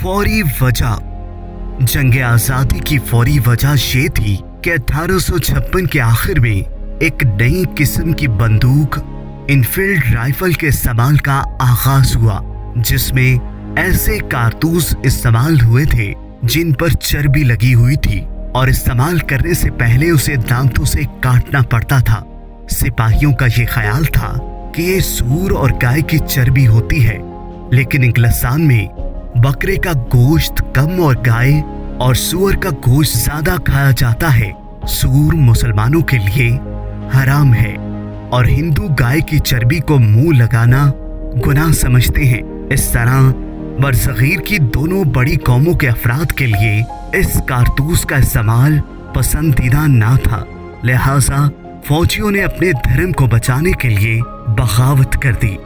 फौरी वजह। जंग आजादी की फौरी वजह ये थी कि 1856 के आखिर में एक नई किस्म की बंदूक इनफील्ड राइफल के इस्तेमाल का आगाज हुआ, जिसमें ऐसे कारतूस इस्तेमाल हुए थे जिन पर चर्बी लगी हुई थी और इस्तेमाल करने से पहले उसे दांतों से काटना पड़ता था। सिपाहियों का ये ख्याल था कि ये सूर और गाय की चर्बी होती है, लेकिन इंग्लिस्तान में बकरे का गोश्त कम और गाय और सूअर का गोश्त ज्यादा खाया जाता है। सूर मुसलमानों के लिए हराम है और हिंदू गाय की चर्बी को मुंह लगाना गुनाह समझते हैं। इस तरह बरसगीर की दोनों बड़ी कौमों के अफराद के लिए इस कारतूस का इस्तेमाल पसंदीदा ना था, लिहाजा फौजियों ने अपने धर्म को बचाने के लिए बगावत कर दी।